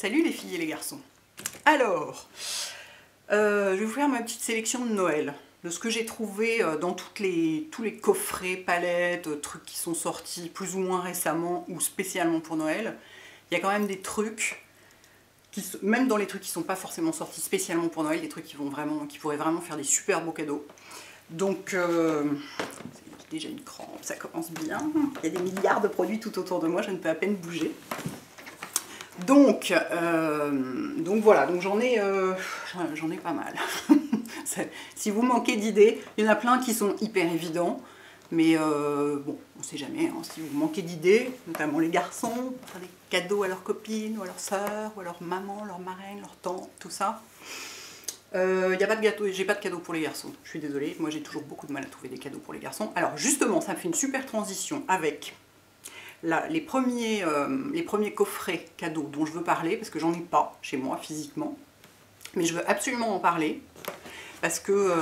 Salut les filles et les garçons. Alors, je vais vous faire ma petite sélection de Noël, de ce que j'ai trouvé dans tous les coffrets, palettes, trucs qui sont sortis plus ou moins récemment ou spécialement pour Noël. Il y a quand même des trucs, même dans les trucs qui ne sont pas forcément sortis spécialement pour Noël, des trucs qui pourraient vraiment faire des super beaux cadeaux. Donc, c'est déjà une crampe, ça commence bien. Il y a des milliards de produits tout autour de moi, je ne peux à peine bouger. Donc voilà, donc j'en ai pas mal. Si vous manquez d'idées, il y en a plein qui sont hyper évidents, mais bon, on sait jamais, hein, si vous manquez d'idées, notamment les garçons, pour faire des cadeaux à leurs copines, ou à leurs sœurs, ou à leur maman, leur marraine, leur tante, tout ça. Y a pas de gâteau, j'ai pas de cadeaux pour les garçons, je suis désolée, moi j'ai toujours beaucoup de mal à trouver des cadeaux pour les garçons. Alors justement, ça me fait une super transition avec les premiers coffrets cadeaux dont je veux parler, parce que j'en ai pas chez moi physiquement, mais je veux absolument en parler, parce que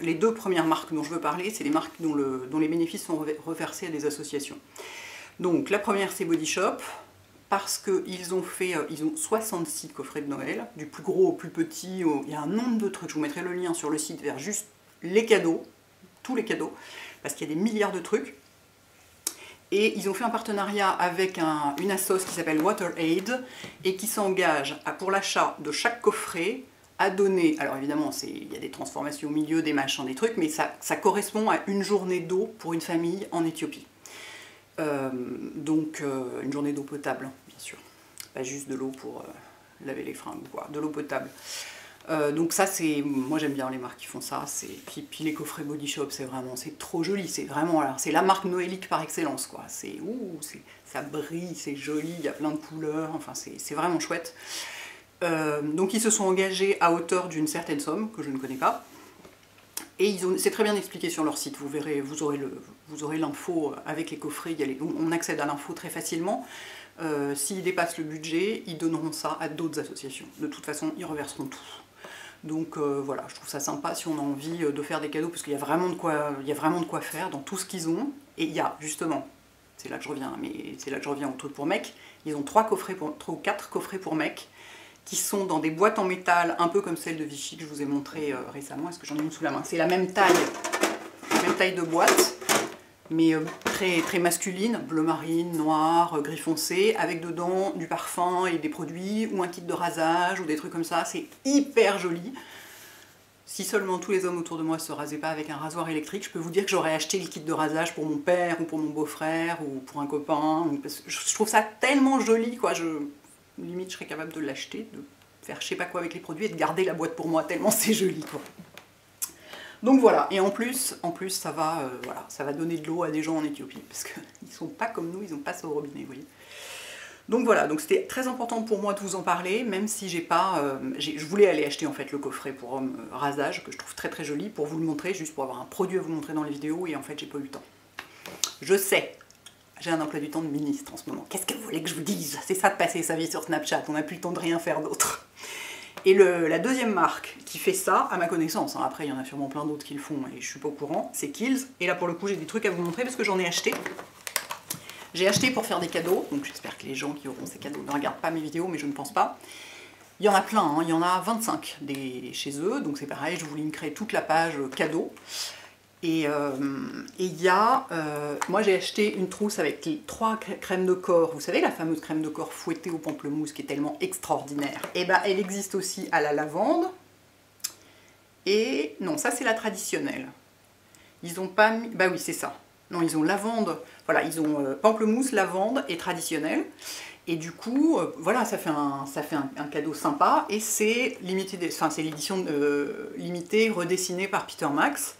les deux premières marques dont je veux parler, c'est les marques dont les bénéfices sont reversés à des associations. Donc la première c'est Body Shop, parce qu'ils ont 66 coffrets de Noël, du plus gros au plus petit, il y a un nombre de trucs, je vous mettrai le lien sur le site vers juste les cadeaux, tous les cadeaux, parce qu'il y a des milliards de trucs. Et ils ont fait un partenariat avec une assoce qui s'appelle WaterAid et qui s'engage pour l'achat de chaque coffret à donner, alors évidemment il y a des transformations au milieu, des machins, des trucs, mais ça correspond à une journée d'eau pour une famille en Éthiopie. Donc une journée d'eau potable, bien sûr, pas juste de l'eau pour laver les fringues, quoi, de l'eau potable. Donc ça moi j'aime bien les marques qui font ça, puis les coffrets Body Shop, c'est trop joli, c'est vraiment, alors c'est la marque noélique par excellence, quoi. Ça brille, c'est joli, il y a plein de couleurs, enfin c'est vraiment chouette. Donc ils se sont engagés à hauteur d'une certaine somme, que je ne connais pas, et c'est très bien expliqué sur leur site, vous verrez, vous aurez l'info avec les coffrets, on accède à l'info très facilement. S'ils dépassent le budget, ils donneront ça à d'autres associations, de toute façon ils reverseront tout. Donc voilà, je trouve ça sympa si on a envie de faire des cadeaux, parce qu'il y a vraiment de quoi faire dans tout ce qu'ils ont. Et il y a justement, c'est là que je reviens au truc pour mecs, ils ont 3 ou 4 coffrets pour mecs, qui sont dans des boîtes en métal, un peu comme celle de Vichy que je vous ai montré récemment. Est-ce que j'en ai une sous la main? C'est la même taille de boîte, mais très, très masculine, bleu marine, noir, gris foncé, avec dedans du parfum et des produits, ou un kit de rasage, ou des trucs comme ça, c'est hyper joli. Si seulement tous les hommes autour de moi se rasaient pas avec un rasoir électrique, je peux vous dire que j'aurais acheté le kit de rasage pour mon père, ou pour mon beau-frère, ou pour un copain, je trouve ça tellement joli, quoi, limite je serais capable de l'acheter, de faire je sais pas quoi avec les produits, et de garder la boîte pour moi, tellement c'est joli, quoi. Donc voilà, et en plus ça va, voilà, ça va donner de l'eau à des gens en Éthiopie, parce qu'ils sont pas comme nous, ils n'ont pas ça au robinet, vous voyez. Donc voilà, donc c'était très important pour moi de vous en parler, même si je voulais aller acheter en fait le coffret pour homme rasage, que je trouve très très joli, pour vous le montrer, juste pour avoir un produit à vous montrer dans les vidéos, et en fait j'ai pas eu le temps. Je sais, j'ai un emploi du temps de ministre en ce moment, qu'est-ce que vous voulez que je vous dise? C'est ça de passer sa vie sur Snapchat, on n'a plus le temps de rien faire d'autre. Et la deuxième marque qui fait ça, à ma connaissance, hein, après il y en a sûrement plein d'autres qui le font et je suis pas au courant, c'est Kiehl's. Et là pour le coup j'ai des trucs à vous montrer parce que j'en ai acheté. J'ai acheté pour faire des cadeaux, donc j'espère que les gens qui auront ces cadeaux ne regardent pas mes vidéos, mais je ne pense pas. Il y en a plein, hein, il y en a 25 chez eux, donc c'est pareil, je vous linkerai toute la page cadeaux. Et il y a, moi j'ai acheté une trousse avec les 3 crèmes de corps, vous savez la fameuse crème de corps fouettée au pamplemousse qui est tellement extraordinaire. Et ben elle existe aussi à la lavande, et non ça c'est la traditionnelle. Ils ont pas mis, bah oui c'est ça, non ils ont lavande, voilà ils ont pamplemousse, lavande et traditionnelle. Et du coup, voilà, ça fait un cadeau sympa, et c'est l'édition limitée redessinée par Peter Max.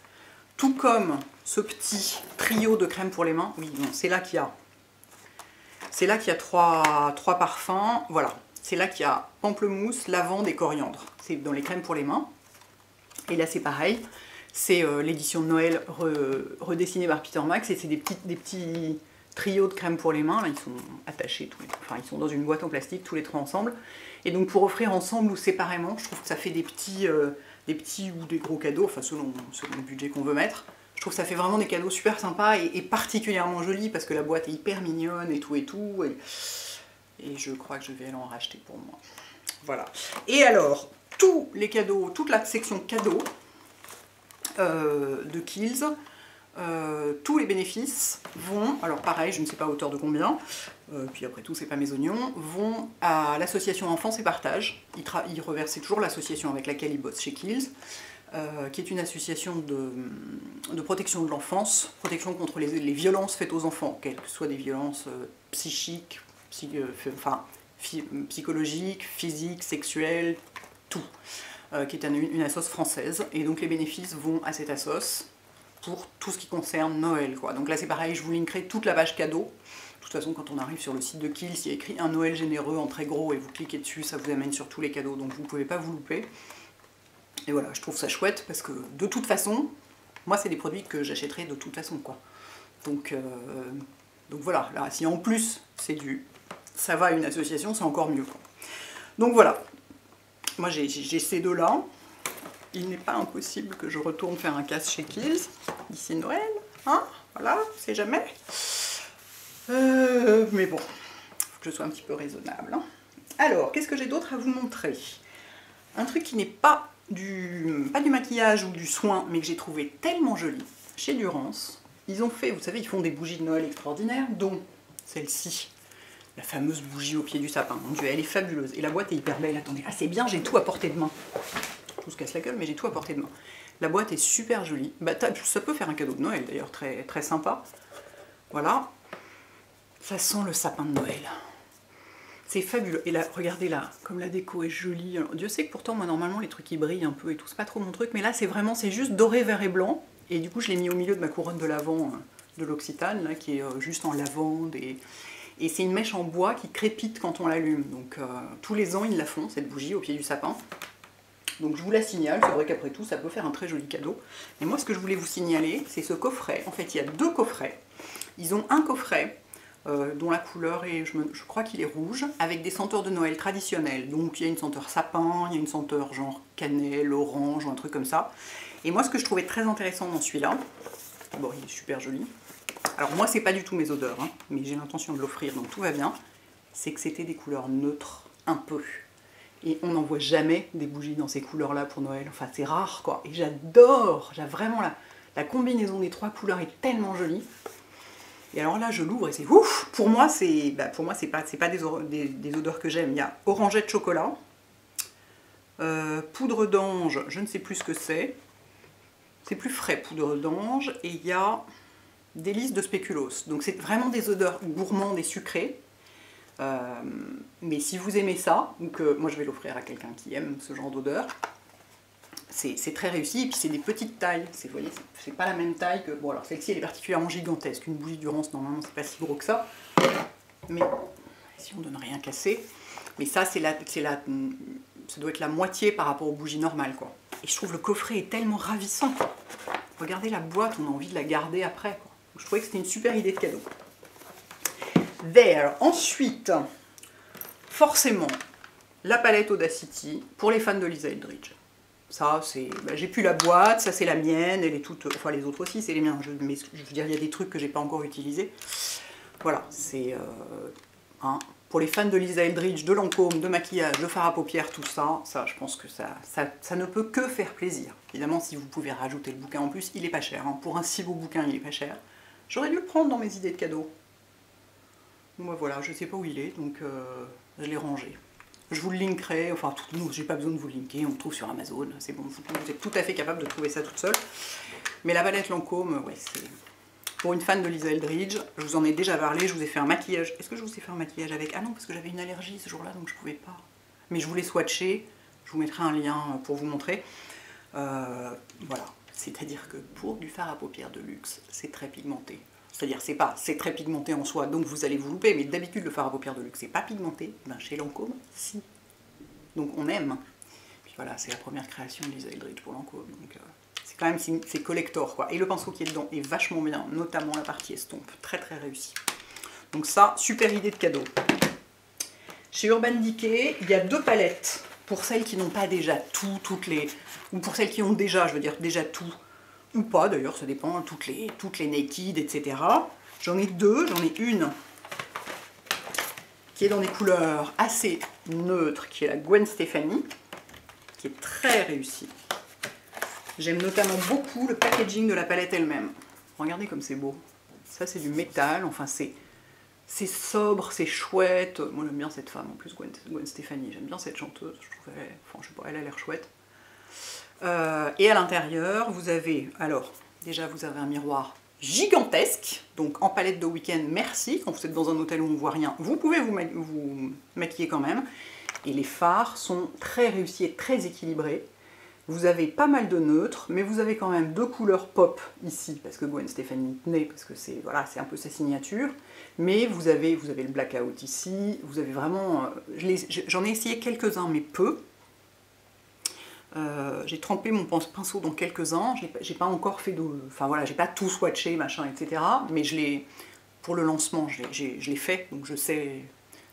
Tout comme ce petit trio de crème pour les mains, oui, c'est là qu'il y a 3 parfums, voilà, c'est là qu'il y a pamplemousse, lavande et coriandre, c'est dans les crèmes pour les mains. Et là c'est pareil, c'est l'édition de Noël redessinée par Peter Max, et c'est des petits trios de crème pour les mains, là ils sont attachés, enfin ils sont dans une boîte en plastique tous les 3 ensemble, et donc pour offrir ensemble ou séparément, je trouve que ça fait des petits ou des gros cadeaux, enfin selon le budget qu'on veut mettre. Je trouve que ça fait vraiment des cadeaux super sympas et particulièrement jolis parce que la boîte est hyper mignonne et tout. Et je crois que je vais en racheter pour moi. Voilà. Et alors, tous les cadeaux, toute la section cadeaux de Kiehl's, tous les bénéfices vont, alors pareil, je ne sais pas à hauteur de combien, puis après tout, c'est pas mes oignons, vont à l'association Enfance et Partage. Ils reversent toujours l'association avec laquelle ils bossent chez Kiehl's, qui est une association de protection de l'enfance, protection contre les violences faites aux enfants, quelles que soient des violences psychiques, psychologiques, physiques, sexuelles, tout, qui est une assoce française. Et donc les bénéfices vont à cette assoce pour tout ce qui concerne Noël, quoi. Donc là c'est pareil, je vous linkerai toute la page cadeau. De toute façon, quand on arrive sur le site de Kiehl's, il y a écrit un Noël généreux en très gros et vous cliquez dessus, ça vous amène sur tous les cadeaux, donc vous ne pouvez pas vous louper. Et voilà, je trouve ça chouette parce que de toute façon, moi c'est des produits que j'achèterai de toute façon, quoi. Donc voilà, là si en plus ça va à une association, c'est encore mieux, quoi. Donc voilà, moi j'ai ces deux-là. Il n'est pas impossible que je retourne faire un casse chez Kiehl's d'ici Noël, hein, voilà, c'est jamais. Mais bon, faut que je sois un petit peu raisonnable, hein. Alors, qu'est-ce que j'ai d'autre à vous montrer? Un truc qui n'est pas du maquillage ou du soin, mais que j'ai trouvé tellement joli. Chez Durance, ils ont fait, vous savez, ils font des bougies de Noël extraordinaires, dont celle-ci, la fameuse bougie au pied du sapin. Mon Dieu, elle est fabuleuse. Et la boîte est hyper belle, attendez. Ah, c'est bien, j'ai tout à portée de main. Tout se casse la gueule, mais j'ai tout à portée de main. La boîte est super jolie. Bah, ça peut faire un cadeau de Noël, d'ailleurs, très, très sympa. Voilà. Ça sent le sapin de Noël. C'est fabuleux. Et là, regardez là, comme la déco est jolie. Alors, Dieu sait que pourtant, moi, normalement, les trucs qui brillent un peu et tout, c'est pas trop mon truc. Mais là, c'est vraiment, c'est juste doré, vert et blanc. Et du coup, je l'ai mis au milieu de ma couronne de l'Avent de l'Occitane, là, qui est juste en lavande. Et c'est une mèche en bois qui crépite quand on l'allume. Donc, tous les ans, ils la font, cette bougie, au pied du sapin. Donc, je vous la signale. C'est vrai qu'après tout, ça peut faire un très joli cadeau. Et moi, ce que je voulais vous signaler, c'est ce coffret. En fait, il y a deux coffrets. Ils ont un coffret dont la couleur est, je crois qu'il est rouge, avec des senteurs de Noël traditionnelles. Donc il y a une senteur sapin, il y a une senteur genre cannelle, orange, ou un truc comme ça. Et moi ce que je trouvais très intéressant dans celui-là, bon il est super joli, alors moi c'est pas du tout mes odeurs, hein, mais j'ai l'intention de l'offrir donc tout va bien, c'est que c'était des couleurs neutres, un peu. Et on n'en voit jamais des bougies dans ces couleurs-là pour Noël, enfin c'est rare quoi. Et j'adore, j'ai vraiment la combinaison des trois couleurs est tellement jolie. Et alors là, je l'ouvre et c'est ouf. Pour moi, c'est pas des odeurs que j'aime. Il y a orangette chocolat, poudre d'ange, je ne sais plus ce que c'est. C'est plus frais, poudre d'ange. Et il y a délices de spéculoos. Donc c'est vraiment des odeurs gourmandes et sucrées. Mais si vous aimez ça, donc moi je vais l'offrir à quelqu'un qui aime ce genre d'odeur. C'est très réussi, et puis c'est des petites tailles, vous voyez, c'est pas la même taille que... Bon alors celle-ci elle est particulièrement gigantesque, une bougie Durance normalement c'est pas si gros que ça, mais si on donne rien casser, mais ça ça doit être la moitié par rapport aux bougies normales quoi. Et je trouve le coffret est tellement ravissant, quoi. Regardez la boîte, on a envie de la garder après, quoi. Donc, je trouvais que c'était une super idée de cadeau. There, ensuite, forcément, la palette Audacity pour les fans de Lisa Eldridge. Ça, c'est, j'ai plus la boîte, ça c'est la mienne, elle est toute, enfin les autres aussi c'est les miens, mais je veux dire il y a des trucs que j'ai pas encore utilisés. Voilà, c'est pour les fans de Lisa Eldridge, de Lancôme, de maquillage, de fard à paupières, tout ça, je pense que ça ne peut que faire plaisir. Évidemment, si vous pouvez rajouter le bouquin en plus, il est pas cher, hein. Pour un si beau bouquin, il est pas cher. J'aurais dû le prendre dans mes idées de cadeaux. Moi voilà, je sais pas où il est, donc je l'ai rangé. Je vous le linkerai, enfin, j'ai pas besoin de vous le linker, on le trouve sur Amazon, c'est bon, vous êtes tout à fait capable de trouver ça toute seule. Mais la palette Lancôme, ouais, c'est... Pour une fan de Lisa Eldridge, je vous en ai déjà parlé, je vous ai fait un maquillage. Est-ce que je vous ai fait un maquillage avec... Ah non, parce que j'avais une allergie ce jour-là, donc je pouvais pas. Mais je voulais swatcher, je vous mettrai un lien pour vous montrer. Voilà, c'est-à-dire que pour du fard à paupières de luxe, c'est très pigmenté. C'est-à-dire, c'est très pigmenté en soi, donc vous allez vous louper, mais d'habitude, le fard à paupières de luxe, c'est pas pigmenté. Ben, chez Lancôme, si. Donc on aime. Puis voilà, c'est la première création de Lisa Eldridge pour Lancôme, donc c'est quand même, c'est collector, quoi. Et le pinceau qui est dedans est vachement bien, notamment la partie estompe, très très réussi. Donc ça, super idée de cadeau. Chez Urban Decay, il y a deux palettes, pour celles qui n'ont pas déjà tout, ou pour celles qui ont déjà, je veux dire, déjà tout, ou pas d'ailleurs, ça dépend, hein, toutes les naked, etc. J'en ai deux, j'en ai une qui est dans des couleurs assez neutres, qui est la Gwen Stefani, qui est très réussie. J'aime notamment beaucoup le packaging de la palette elle-même. Regardez comme c'est beau. Ça c'est du métal, enfin c'est sobre, c'est chouette. Moi j'aime bien cette femme en plus, Gwen Stefani, j'aime bien cette chanteuse, je trouve elle, enfin, je sais pas, elle a l'air chouette. Et à l'intérieur, vous avez, alors, déjà vous avez un miroir gigantesque, donc en palette de week-end, merci, quand vous êtes dans un hôtel où on ne voit rien, vous pouvez vous maquiller quand même. Et les fards sont très réussis et très équilibrés. Vous avez pas mal de neutres, mais vous avez quand même 2 couleurs pop ici, parce que Gwen Stefani tenait, parce que c'est voilà, c'est un peu sa signature. Mais vous avez le blackout ici, vous avez vraiment... J'en ai essayé quelques-uns, mais peu. J'ai trempé mon pinceau dans quelques-uns, j'ai pas encore fait de... Enfin voilà, j'ai pas tout swatché, machin, etc. Mais pour le lancement, je l'ai fait, donc je sais...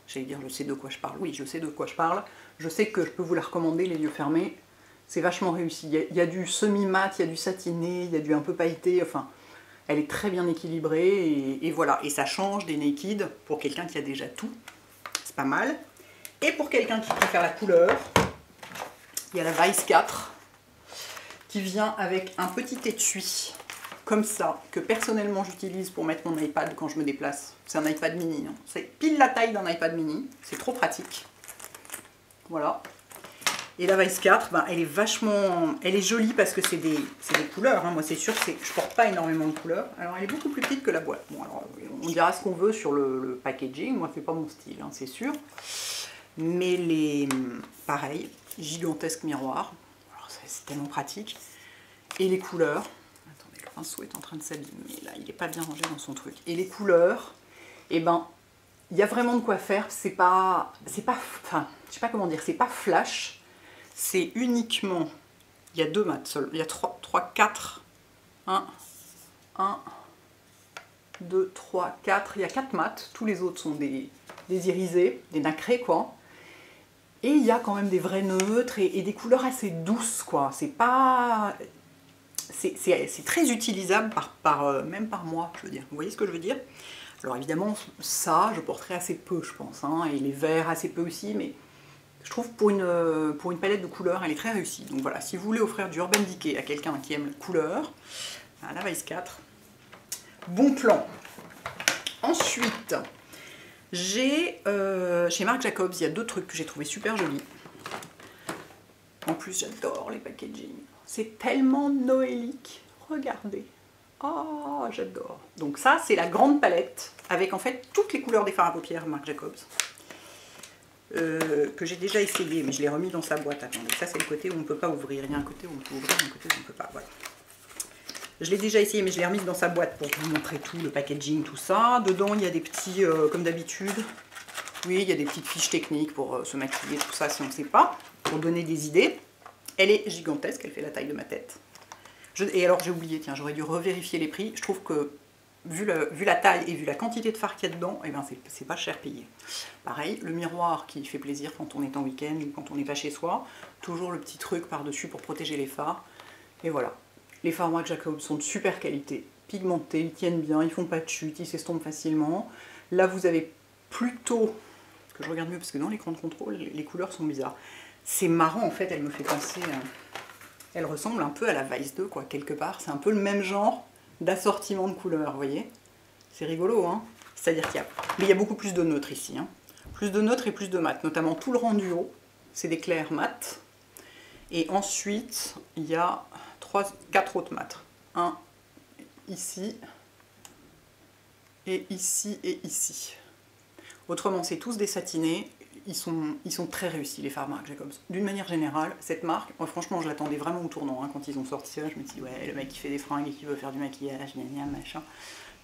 J'allais dire, je sais de quoi je parle. Oui, je sais de quoi je parle. Je sais que je peux vous la recommander, les yeux fermés. C'est vachement réussi. Il y a du semi-mat, il y a du satiné, il y a du un peu pailleté, enfin... Elle est très bien équilibrée, et voilà. Et ça change des Naked pour quelqu'un qui a déjà tout. C'est pas mal. Et pour quelqu'un qui préfère la couleur, il y a la Vice 4 qui vient avec un petit étui comme ça, que personnellement j'utilise pour mettre mon iPad quand je me déplace. C'est un iPad mini, hein. C'est pile la taille d'un iPad mini, c'est trop pratique. Voilà. Et la Vice 4, ben, elle est vachement... Elle est jolie parce que c'est des couleurs, hein. Moi c'est sûr que je porte pas énormément de couleurs. Alors elle est beaucoup plus petite que la boîte. Bon, alors, on dira ce qu'on veut sur le packaging, moi c'est pas mon style, hein, c'est sûr. Mais pareil, gigantesque miroir. C'est tellement pratique. Et les couleurs... Attendez, le pinceau est en train de s'abîmer, là, il n'est pas bien rangé dans son truc. Et les couleurs, eh ben, il y a vraiment de quoi faire. C'est pas... Enfin, je sais pas comment dire, c'est pas flash. C'est uniquement... Il y a 2 mats seuls. Il y a 3, 4... 1, 2, 3, 4. Il y a 4 mats. Tous les autres sont des irisés, des nacrés, quoi. Et il y a quand même des vrais neutres et des couleurs assez douces, quoi. C'est pas... C'est très utilisable même par moi, je veux dire. Vous voyez ce que je veux dire? Alors évidemment, ça, je porterai assez peu, je pense, hein, et les verts assez peu aussi, mais je trouve pour une palette de couleurs, elle est très réussie. Donc voilà, si vous voulez offrir du Urban Decay à quelqu'un qui aime la couleur, la Vice 4, bon plan. Ensuite, j'ai chez Marc Jacobs, il y a 2 trucs que j'ai trouvé super jolis. En plus, j'adore les packaging. C'est tellement noélique. Regardez. Oh, j'adore. Donc ça, c'est la grande palette avec en fait toutes les couleurs des fards à paupières Marc Jacobs. Que j'ai déjà essayé, mais je l'ai remis dans sa boîte. Attendez, ça c'est le côté où on ne peut pas ouvrir. Il y a un côté où on peut ouvrir, un côté où on ne peut pas. Voilà. Je l'ai déjà essayé, mais je l'ai remise dans sa boîte pour vous montrer tout, le packaging, tout ça. Dedans, il y a des petits, comme d'habitude, oui, il y a des petites fiches techniques pour se maquiller, tout ça, si on ne sait pas, pour donner des idées. Elle est gigantesque, elle fait la taille de ma tête. Et alors, j'ai oublié, tiens, j'aurais dû revérifier les prix. Je trouve que, vu la taille et vu la quantité de fard qu'il y a dedans, eh ben, c'est pas cher payé. Pareil, le miroir qui fait plaisir quand on est en week-end ou quand on n'est pas chez soi. Toujours le petit truc par-dessus pour protéger les fards. Et voilà. Les fards Marc Jacobs sont de super qualité, pigmentés, ils tiennent bien, ils font pas de chute, ils s'estompent facilement. Là, vous avez plutôt, que je regarde mieux parce que dans l'écran de contrôle, les couleurs sont bizarres. C'est marrant, en fait, elle me fait penser, elle ressemble un peu à la Vice 2, quoi, quelque part. C'est un peu le même genre d'assortiment de couleurs, vous voyez. C'est rigolo, hein. C'est-à-dire qu'il y a... Mais il y a beaucoup plus de neutres ici, hein. Plus de neutres et plus de mat, notamment tout le rendu haut, c'est des clairs mat. Et ensuite, il y a 4 autres mats. Un ici, et ici, et ici. Autrement, c'est tous des satinés. Ils sont très réussis, les fards Marc Jacobs. D'une manière générale, cette marque, moi, franchement, je l'attendais vraiment au tournant. Hein, quand ils ont sorti ça, je me dis, ouais, le mec qui fait des fringues et qui veut faire du maquillage, gna gna, machin.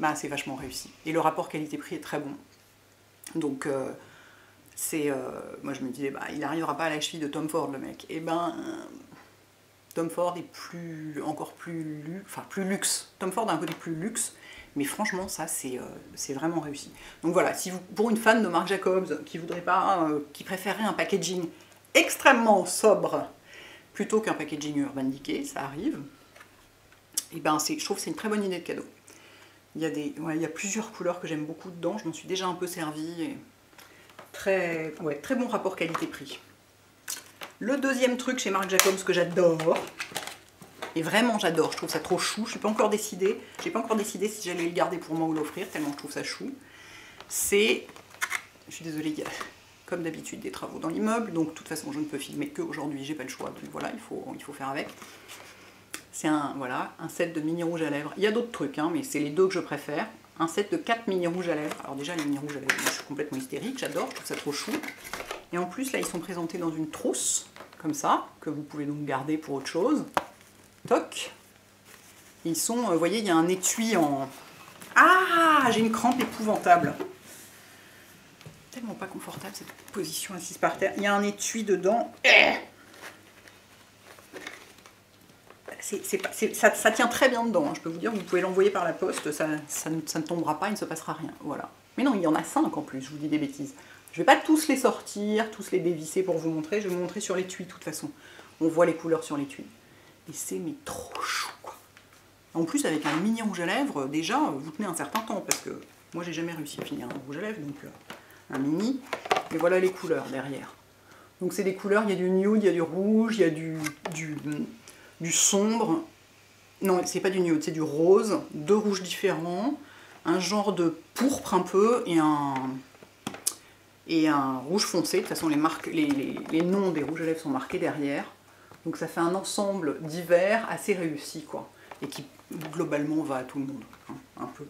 Bah, c'est vachement réussi. Et le rapport qualité-prix est très bon. Donc, moi, je me disais, bah, il n'arrivera pas à la cheville de Tom Ford, le mec. Et ben... Tom Ford est encore plus luxe. Tom Ford a un côté plus luxe, mais franchement, ça, c'est vraiment réussi. Donc voilà, si vous, pour une fan de Marc Jacobs qui voudrait pas, qui préférerait un packaging extrêmement sobre plutôt qu'un packaging Urban Decay, ça arrive. Et ben, je trouve que c'est une très bonne idée de cadeau. Il y a plusieurs couleurs que j'aime beaucoup dedans. Je m'en suis déjà un peu servie. Ouais, très bon rapport qualité-prix. Le deuxième truc chez Marc Jacobs que j'adore, et vraiment j'adore, je trouve ça trop chou, je n'ai pas encore décidé, si j'allais le garder pour moi ou l'offrir, tellement je trouve ça chou. C'est, je suis désolée, il y a comme d'habitude des travaux dans l'immeuble, donc de toute façon je ne peux filmer qu'aujourd'hui, j'ai pas le choix, donc voilà, il faut faire avec. C'est un set de mini rouge à lèvres. Il y a d'autres trucs, hein, mais c'est les deux que je préfère. Un set de 4 mini rouges à lèvres. Alors déjà les mini rouges à lèvres, je suis complètement hystérique, j'adore, je trouve ça trop chou. Et en plus là ils sont présentés dans une trousse, comme ça, que vous pouvez donc garder pour autre chose. Toc. Ils sont, vous voyez, il y a un étui en... Ah, j'ai une crampe épouvantable. Tellement pas confortable cette position assise par terre. Il y a un étui dedans. Ça tient très bien dedans, hein. Je peux vous dire, vous pouvez l'envoyer par la poste, ça ne tombera pas, il ne se passera rien. Voilà. Mais non, il y en a 5 en plus, je vous dis des bêtises. Je ne vais pas tous les sortir, tous les dévisser pour vous montrer, je vais vous montrer sur l'étui de toute façon. On voit les couleurs sur l'étui. Et c'est mais trop chou, quoi. En plus, avec un mini rouge à lèvres, déjà, vous tenez un certain temps, parce que moi, j'ai jamais réussi à finir un rouge à lèvres, donc un mini. Et voilà les couleurs derrière. Donc c'est des couleurs, il y a du nude, il y a du rouge, il y a du sombre. Non, c'est pas du nude, c'est du rose, deux rouges différents, un genre de pourpre un peu, et un rouge foncé. De toute façon, les noms des rouges à lèvres sont marqués derrière. Donc ça fait un ensemble divers assez réussi, quoi. Et qui, globalement, va à tout le monde, hein, un peu.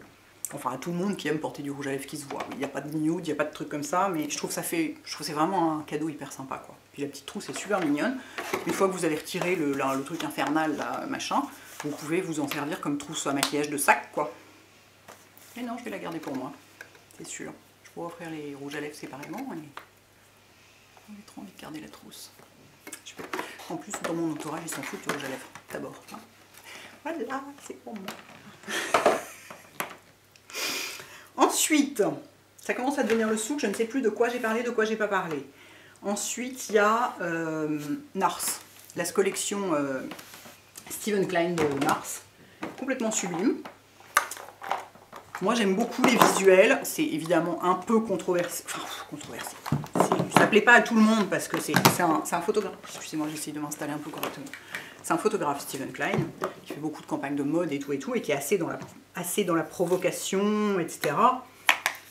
Enfin, à tout le monde qui aime porter du rouge à lèvres qui se voit. Il n'y a pas de nude, il n'y a pas de trucs comme ça, mais je trouve que c'est vraiment un cadeau hyper sympa, quoi. Puis la petite trousse est super mignonne. Une fois que vous avez retiré le truc infernal, là, machin, vous pouvez vous en servir comme trousse à maquillage de sac, quoi. Et non, je vais la garder pour moi, c'est sûr. Je pourrais offrir les rouges à lèvres séparément, et j'ai trop envie de garder la trousse. En plus, dans mon entourage, ils s'en foutent du rouge à lèvres, d'abord. Hein. Voilà, c'est pour moi. Ensuite, ça commence à devenir le souk, je ne sais plus de quoi j'ai parlé, de quoi j'ai pas parlé. Ensuite, il y a Nars, la collection Steven Klein de Nars, complètement sublime. Moi, j'aime beaucoup les visuels, c'est évidemment un peu controversé. Enfin, controversé. Ça plaît pas à tout le monde parce que c'est un photographe. Excusez-moi, j'essaye de m'installer un peu correctement. C'est un photographe, Steven Klein, qui fait beaucoup de campagnes de mode et tout, et qui est assez dans la provocation, etc.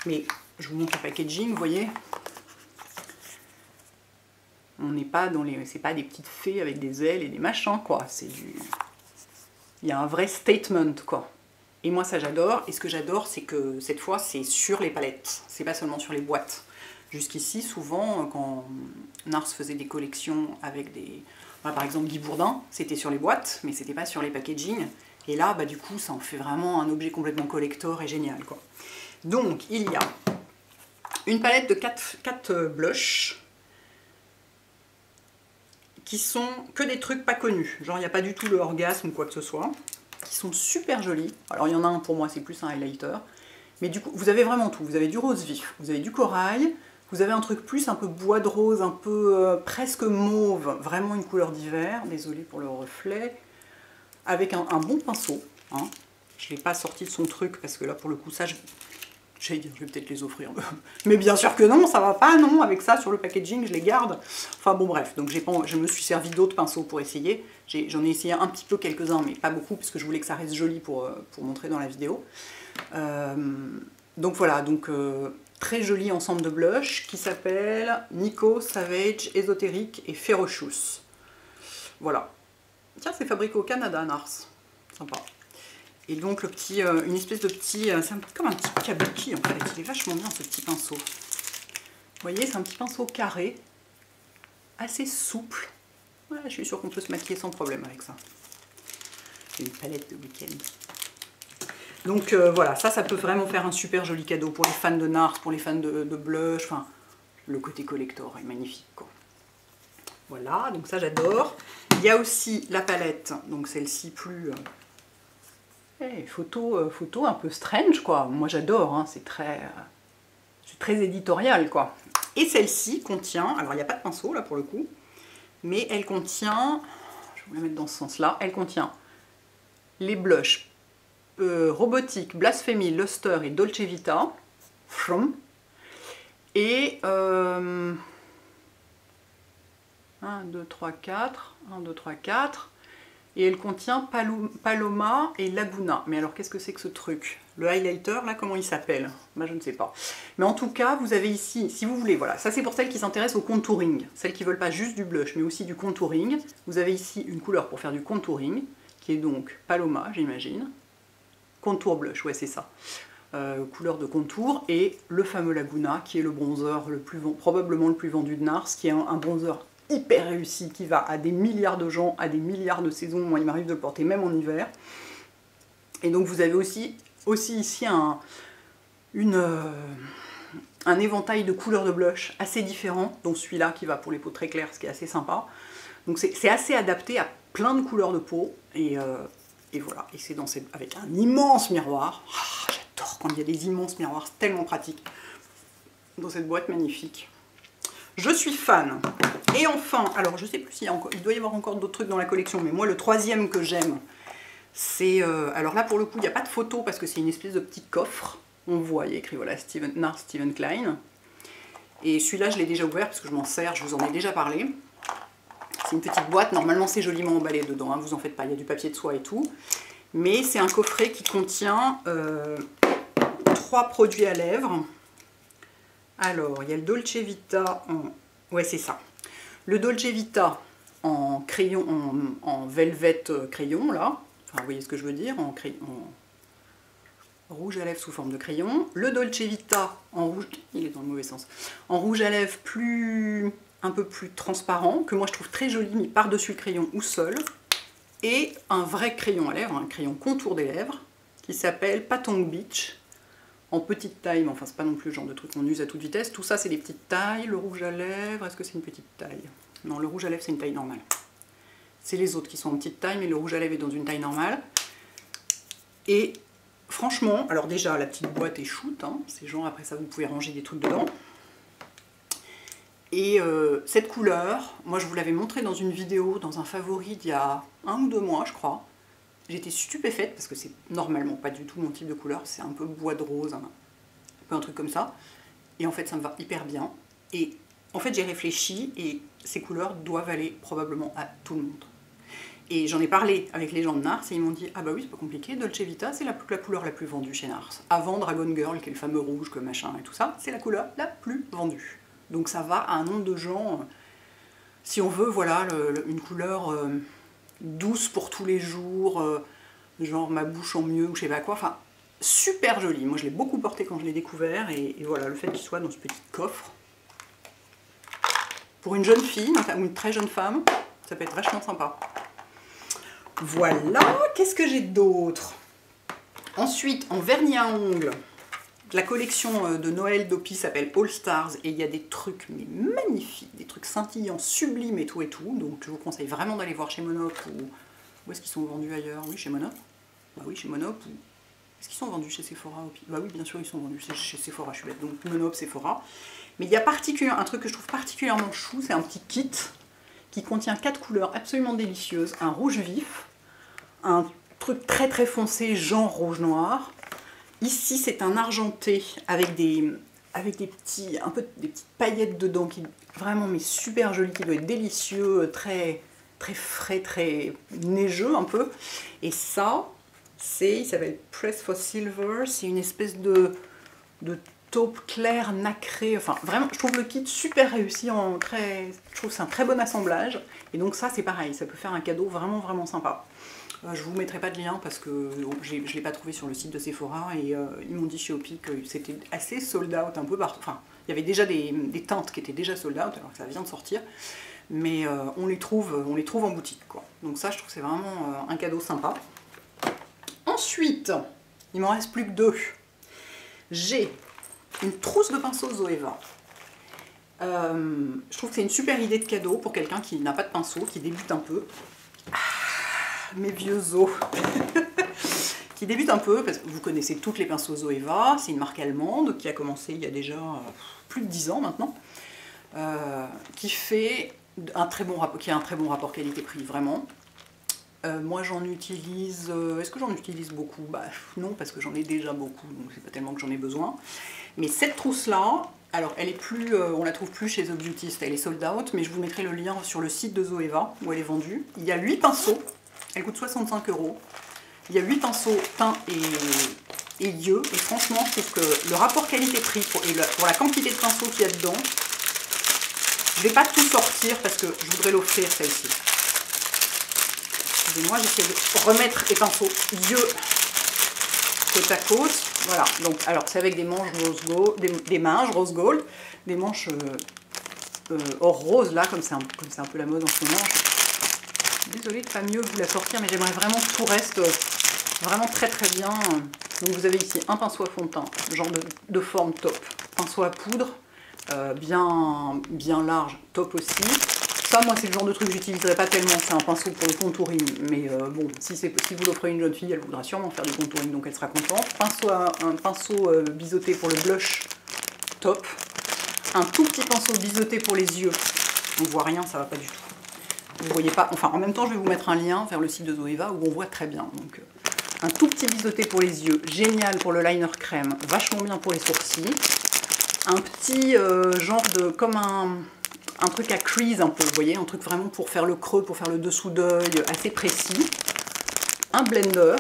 Mais je vous montre le packaging, vous voyez. On n'est pas dans les... C'est pas des petites fées avec des ailes et des machins, quoi. C'est du... Il y a un vrai statement, quoi. Et moi, ça, j'adore. Et ce que j'adore, c'est que cette fois, c'est sur les palettes. C'est pas seulement sur les boîtes. Jusqu'ici, souvent, quand Nars faisait des collections avec des... Voilà, par exemple, Guy Bourdin, c'était sur les boîtes, mais c'était pas sur les packaging. Et là, bah, du coup, ça en fait vraiment un objet complètement collector et génial, quoi. Donc, il y a une palette de 4 blushs qui sont que des trucs pas connus. Genre, il n'y a pas du tout le orgasme ou quoi que ce soit. Qui sont super jolis. Alors, il y en a un pour moi, c'est plus un highlighter. Mais du coup, vous avez vraiment tout. Vous avez du rose vif, vous avez du corail, vous avez un truc plus un peu bois de rose, un peu presque mauve, vraiment une couleur d'hiver. Désolée pour le reflet. Avec un bon pinceau. Hein. Je ne l'ai pas sorti de son truc parce que là, pour le coup, ça, j'allais dire, je vais peut-être les offrir. Mais bien sûr que non, ça va pas, non. Avec ça, sur le packaging, je les garde. Enfin bon, bref. Donc, je me suis servi d'autres pinceaux pour essayer. J'en ai essayé un petit peu quelques-uns, mais pas beaucoup, parce que je voulais que ça reste joli pour montrer dans la vidéo. Donc voilà, très joli ensemble de blush qui s'appelle Nico, Savage, Ésotérique et Ferocious. Voilà. Tiens, c'est fabriqué au Canada, Nars. Sympa. Et donc le petit, une espèce de petit, c'est comme un petit kabuki en fait. Il est vachement bien ce petit pinceau. Vous voyez, c'est un petit pinceau carré, assez souple. Ouais, je suis sûre qu'on peut se maquiller sans problème avec ça. C'est une palette de week-end. Donc voilà, ça peut vraiment faire un super joli cadeau pour les fans de Nars, pour les fans de blush. Enfin, le côté collector est magnifique, quoi. Voilà, donc ça j'adore. Il y a aussi la palette, donc celle-ci plus photo un peu strange, quoi. Moi j'adore, hein, c'est très éditorial, quoi. Et celle-ci contient, alors il n'y a pas de pinceau là pour le coup, mais elle contient, je vais vous la mettre dans ce sens-là, elle contient les blushs Robotique, Blasphemy, Luster et Dolce Vita, Et 1, 2, 3, 4. 1, 2, 3, 4. Et elle contient Paloma et Laguna. Mais alors qu'est-ce que c'est que ce truc? Le highlighter, là, comment il s'appelle? Bah, je ne sais pas. Mais en tout cas, vous avez ici, si vous voulez, voilà, ça c'est pour celles qui s'intéressent au contouring. Celles qui ne veulent pas juste du blush, mais aussi du contouring. Vous avez ici une couleur pour faire du contouring, qui est donc Paloma, j'imagine. Contour blush, ouais, c'est ça. Couleur de contour. Et le fameux Laguna, qui est le bronzer probablement le plus vendu de NARS, qui est un bronzer hyper réussi, qui va à des milliards de gens, à des milliards de saisons. Moi, il m'arrive de le porter même en hiver. Et donc, vous avez aussi ici un éventail de couleurs de blush assez différents, dont celui-là qui va pour les peaux très claires, ce qui est assez sympa. Donc, c'est assez adapté à plein de couleurs de peau. Et voilà. Et c'est avec un immense miroir. Oh, j'adore quand il y a des immenses miroirs, c'est tellement pratique. Dans cette boîte magnifique. Je suis fan. Et enfin, alors je sais plus s'il doit y avoir encore d'autres trucs dans la collection, mais moi le troisième que j'aime, c'est... alors là pour le coup, il n'y a pas de photo parce que c'est une espèce de petit coffre. On voit, il y a écrit voilà, NARS Steven Klein. Et celui-là, je l'ai déjà ouvert parce que je m'en sers, je vous en ai déjà parlé. C'est une petite boîte, normalement c'est joliment emballé dedans, hein, vous en faites pas, il y a du papier de soie et tout. Mais c'est un coffret qui contient 3 produits à lèvres. Alors, il y a le Dolce Vita en... Ouais, c'est ça. Le Dolce Vita en crayon, en velvet crayon, là. Enfin, vous voyez ce que je veux dire, en rouge à lèvres sous forme de crayon. Le Dolce Vita en rouge... Il est dans le mauvais sens. En rouge à lèvres un peu plus transparent, que moi je trouve très joli, mis par-dessus le crayon ou seul. Et un vrai crayon à lèvres, un crayon contour des lèvres, qui s'appelle Patong Beach. En petite taille, mais enfin c'est pas non plus le genre de truc qu'on use à toute vitesse. Tout ça c'est des petites tailles. Le rouge à lèvres, est-ce que c'est une petite taille? Non, le rouge à lèvres c'est une taille normale. C'est les autres qui sont en petite taille, mais le rouge à lèvres est dans une taille normale. Et franchement, alors déjà la petite boîte est shoot, hein, c'est genre après ça vous pouvez ranger des trucs dedans. Et cette couleur, moi je vous l'avais montré dans une vidéo, dans un favori d'il y a 1 ou 2 mois je crois. J'étais stupéfaite parce que c'est normalement pas du tout mon type de couleur, c'est un peu bois de rose, un peu un truc comme ça. Et en fait ça me va hyper bien. Et en fait j'ai réfléchi et ces couleurs doivent aller probablement à tout le monde. Et j'en ai parlé avec les gens de NARS et ils m'ont dit ah bah oui c'est pas compliqué, Dolce Vita c'est la couleur la plus vendue chez NARS. Avant Dragon Girl qui est le fameux rouge que machin et tout ça, c'est la couleur la plus vendue. Donc ça va à un nombre de gens, si on veut voilà une couleur... douce pour tous les jours, genre ma bouche en mieux ou je sais pas quoi, enfin super joli. Moi je l'ai beaucoup porté quand je l'ai découvert et voilà le fait qu'il soit dans ce petit coffre. Pour une jeune fille ou une très jeune femme, ça peut être vachement sympa. Voilà, qu'est-ce que j'ai d'autre? Ensuite en vernis à ongles, la collection de Noël d'Opi s'appelle All Stars et il y a des trucs mais magnifiques, des trucs scintillants, sublimes et tout, donc je vous conseille vraiment d'aller voir chez Monop ou où est-ce qu'ils sont vendus ailleurs? Oui, chez Monop. Bah oui, chez Monop. Est-ce qu'ils sont vendus chez Sephora Opi? Bah oui, bien sûr, ils sont vendus chez Sephora, je suis bête, donc Monop, Sephora. Mais il y a un truc que je trouve particulièrement chou, c'est un petit kit qui contient 4 couleurs absolument délicieuses, un rouge vif, un truc très très foncé, genre rouge-noir. Ici, c'est un argenté avec des petites paillettes dedans, qui vraiment mais super joli, qui doit être délicieux, très, très frais, très neigeux un peu. Et ça, il s'appelle Press for Silver, c'est une espèce de taupe claire, nacrée. Enfin, vraiment, je trouve le kit super réussi, je trouve que c'est un très bon assemblage. Et donc ça, c'est pareil, ça peut faire un cadeau vraiment, vraiment sympa. Je vous mettrai pas de lien parce que je ne l'ai pas trouvé sur le site de Sephora et ils m'ont dit chez Opi que c'était assez sold out un peu partout. Enfin, il y avait déjà des teintes qui étaient déjà sold out alors que ça vient de sortir, mais on les trouve en boutique quoi. Donc ça, je trouve que c'est vraiment un cadeau sympa. Ensuite, il m'en reste plus que 2. J'ai une trousse de pinceaux Zoeva. Je trouve que c'est une super idée de cadeau pour quelqu'un qui n'a pas de pinceau, qui débute un peu. Mes vieux os qui débutent un peu, parce que vous connaissez toutes les pinceaux Zoeva, c'est une marque allemande qui a commencé il y a déjà plus de 10 ans maintenant, qui a un très bon rapport qualité-prix, vraiment. Moi j'en utilise, est-ce que j'en utilise beaucoup? Bah non, parce que j'en ai déjà beaucoup, donc c'est pas tellement que j'en ai besoin. Mais cette trousse-là, Alors, elle est plus, on la trouve plus chez The Beautist, elle est sold out, mais je vous mettrai le lien sur le site de Zoeva, où elle est vendue. Il y a 8 pinceaux, elle coûte 65 €. Il y a 8 pinceaux teint et yeux, et franchement, je trouve que le rapport qualité-prix pour la quantité de pinceaux qu'il y a dedans, je ne vais pas tout sortir parce que je voudrais l'offrir celle-ci. Excusez-moi, j'essaie de remettre les pinceaux yeux côte à côte. Voilà, donc alors c'est avec des manches rose gold, des manches rose gold, des manches or rose là, comme c'est un peu la mode en ce moment. Désolée de pas mieux vous la sortir, mais j'aimerais vraiment que tout reste vraiment très très bien. Donc vous avez ici un pinceau à fond de teint, genre de forme top, pinceau à poudre, bien large, top aussi. Ça, moi, c'est le genre de truc que j'utiliserai pas tellement. C'est un pinceau pour le contouring. Mais bon, si vous l'offrez à une jeune fille, elle voudra sûrement faire du contouring, donc elle sera contente. Un pinceau biseauté pour le blush, top. Un tout petit pinceau biseauté pour les yeux. On voit rien, ça va pas du tout. Vous voyez pas. Enfin, en même temps, je vais vous mettre un lien vers le site de Zoeva où on voit très bien. Donc, un tout petit biseauté pour les yeux, génial pour le liner crème, vachement bien pour les sourcils. Un petit genre de... comme un truc à crease un peu, vous voyez, un truc vraiment pour faire le creux, pour faire le dessous d'œil, assez précis. Un blender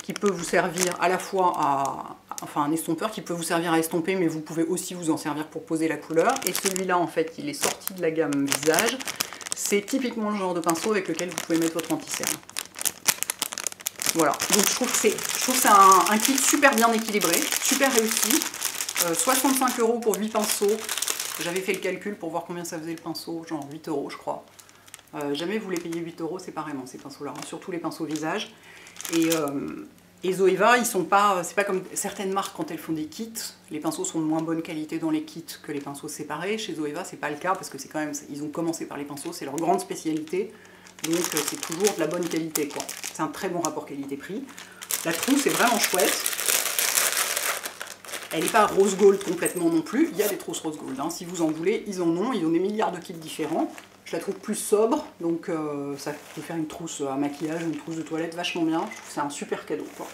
qui peut vous servir à la fois à... enfin, un estompeur qui peut vous servir à estomper, mais vous pouvez aussi vous en servir pour poser la couleur. Et celui-là, en fait, il est sorti de la gamme visage. C'est typiquement le genre de pinceau avec lequel vous pouvez mettre votre anti-cerne. Voilà, donc je trouve que c'est un kit super bien équilibré, super réussi. 65 € pour 8 pinceaux. J'avais fait le calcul pour voir combien ça faisait le pinceau, genre 8 € je crois. Jamais vous les payez 8 € séparément ces pinceaux-là, hein, surtout les pinceaux visage. Et Zoeva, ils sont pas, c'est pas comme certaines marques quand elles font des kits, les pinceaux sont de moins bonne qualité dans les kits que les pinceaux séparés. Chez Zoeva, c'est pas le cas parce que c'est quand même, ils ont commencé par les pinceaux, c'est leur grande spécialité. Donc c'est toujours de la bonne qualité, quoi. C'est un très bon rapport qualité-prix. La trousse est vraiment chouette. Elle n'est pas rose gold complètement non plus. Il y a des trousses rose gold, hein. Si vous en voulez, ils en ont. Ils ont des milliards de kits différents. Je la trouve plus sobre, donc ça peut faire une trousse à maquillage, une trousse de toilette vachement bien. Je trouve que c'est un super cadeau, quoi.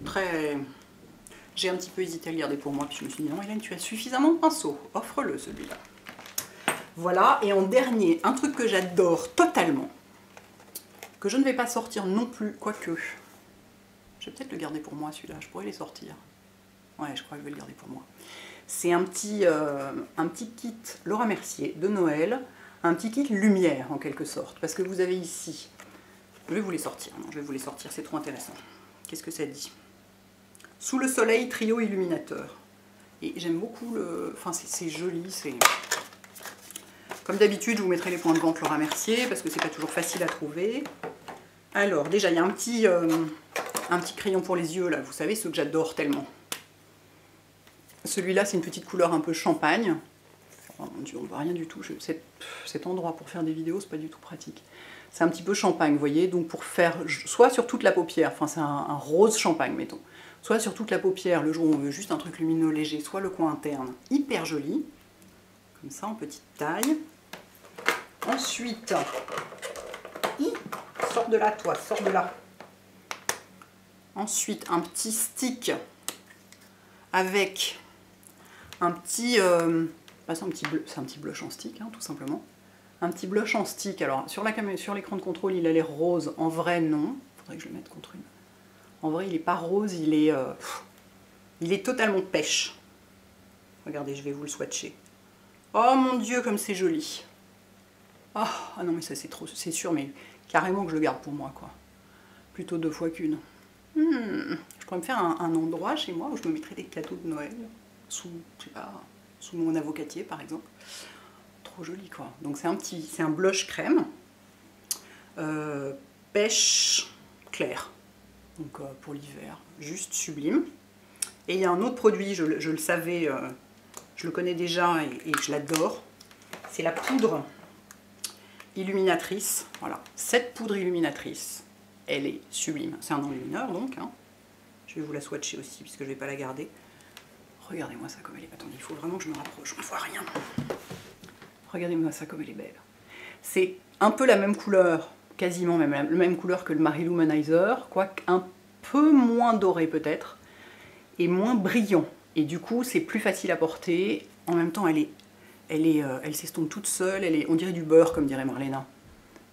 Très... J'ai un petit peu hésité à le garder pour moi, puis je me suis dit non, Hélène, tu as suffisamment de pinceaux. Offre-le celui-là. Voilà, et en dernier, un truc que j'adore totalement, que je ne vais pas sortir non plus, quoique. Je vais peut-être le garder pour moi celui-là, je pourrais les sortir. Ouais, je crois que je vais le garder pour moi. C'est un petit kit Laura Mercier de Noël, un petit kit lumière en quelque sorte, parce que vous avez ici, je vais vous les sortir, non, je vais vous les sortir, c'est trop intéressant. Qu'est-ce que ça dit? Sous le soleil, trio illuminateur. Et j'aime beaucoup le... Enfin, c'est joli, c'est... Comme d'habitude, je vous mettrai les points de vente Laura Mercier, parce que c'est pas toujours facile à trouver. Alors, déjà, il y a un petit crayon pour les yeux, là, vous savez, ceux que j'adore tellement. Celui-là, c'est une petite couleur un peu champagne. Oh mon Dieu, on ne voit rien du tout. Cet endroit pour faire des vidéos, c'est pas du tout pratique. C'est un petit peu champagne, vous voyez, donc pour faire soit sur toute la paupière, enfin c'est un rose champagne, mettons, soit sur toute la paupière, le jour où on veut juste un truc lumineux léger, soit le coin interne, hyper joli, comme ça, en petite taille. Ensuite, sors de là, toi, sors de là. Ensuite, un petit stick avec un petit... c'est un petit blush en stick, hein, tout simplement. Un petit blush en stick. Alors, sur l'écran de contrôle, il a l'air rose. En vrai, non. Il faudrait que je le mette contre une... En vrai, il n'est pas rose, il est totalement pêche. Regardez, je vais vous le swatcher. Oh mon Dieu, comme c'est joli. Oh, ah non, mais ça, c'est trop... C'est sûr, mais carrément que je le garde pour moi, quoi. Plutôt 2 fois qu'une. Je pourrais me faire un endroit chez moi où je me mettrais des cadeaux de Noël. Sous, je sais pas, sous mon avocatier, par exemple. Trop joli, quoi. Donc c'est un blush crème, pêche clair, donc pour l'hiver, juste sublime. Et il y a un autre produit, je le savais, je le connais déjà et je l'adore, c'est la poudre illuminatrice. Voilà, cette poudre illuminatrice, elle est sublime. C'est un enlumineur donc, hein. Je vais vous la swatcher aussi puisque je ne vais pas la garder. Regardez-moi ça comme elle est. Attendez, il faut vraiment que je me rapproche, on ne voit rien. Regardez-moi ça comme elle est belle. C'est un peu la même couleur, quasiment même la même couleur que le Mary-Lou quoique un peu moins doré peut-être, et moins brillant. Et du coup, c'est plus facile à porter. en même temps, elle s'estompe toute seule, on dirait du beurre, comme dirait Marlena.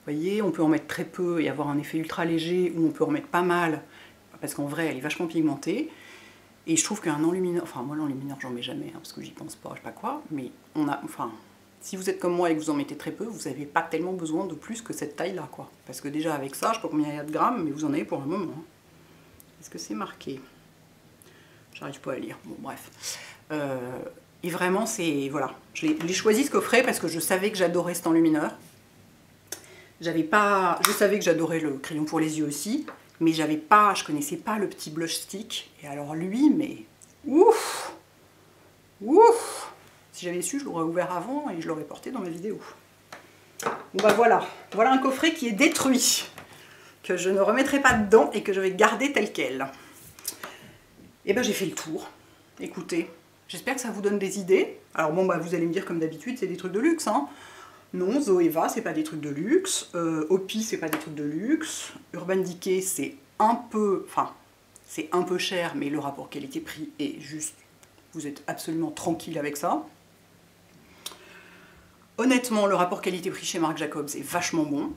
Vous voyez, on peut en mettre très peu et avoir un effet ultra léger, ou on peut en mettre pas mal, parce qu'en vrai, elle est vachement pigmentée. Et je trouve qu'un enlumineur, enfin moi l'enlumineur j'en mets jamais, hein, parce que j'y pense pas, je sais pas quoi, mais si vous êtes comme moi et que vous en mettez très peu, vous n'avez pas tellement besoin de plus que cette taille-là, quoi. Parce que déjà avec ça, je sais pas combien il y a de grammes, mais vous en avez pour un moment. Hein. Est-ce que c'est marqué? J'arrive pas à lire, bon bref. Et vraiment, c'est, voilà, je l'ai choisi ce coffret parce que je savais que j'adorais cet enlumineur. Je savais que j'adorais le crayon pour les yeux aussi, mais je connaissais pas le petit blush stick. Et alors lui, mais ouf, ouf. Si j'avais su, je l'aurais ouvert avant et je l'aurais porté dans ma vidéo. Bon bah voilà, voilà un coffret qui est détruit, que je ne remettrai pas dedans et que je vais garder tel quel. Et ben j'ai fait le tour. Écoutez, j'espère que ça vous donne des idées. Alors bon bah vous allez me dire comme d'habitude, c'est des trucs de luxe, hein. Non, Zoeva, c'est pas des trucs de luxe. Opi, c'est pas des trucs de luxe. Urban Decay, c'est un peu cher, mais le rapport qualité-prix est juste... Vous êtes absolument tranquille avec ça. Honnêtement, le rapport qualité-prix chez Marc Jacobs est vachement bon.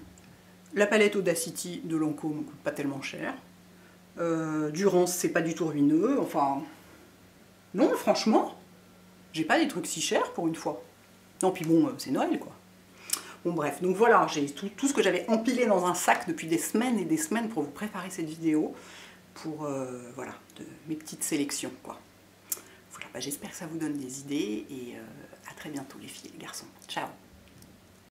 La palette Audacity de Lancôme ne coûte pas tellement cher. Durance, c'est pas du tout ruineux. Enfin, non, franchement, j'ai pas des trucs si chers pour une fois. Non, puis bon, c'est Noël, quoi. Bon bref, donc voilà, j'ai tout ce que j'avais empilé dans un sac depuis des semaines et des semaines pour vous préparer cette vidéo, pour, voilà, mes petites sélections, quoi. Voilà, bah, j'espère que ça vous donne des idées, et à très bientôt les filles et les garçons. Ciao!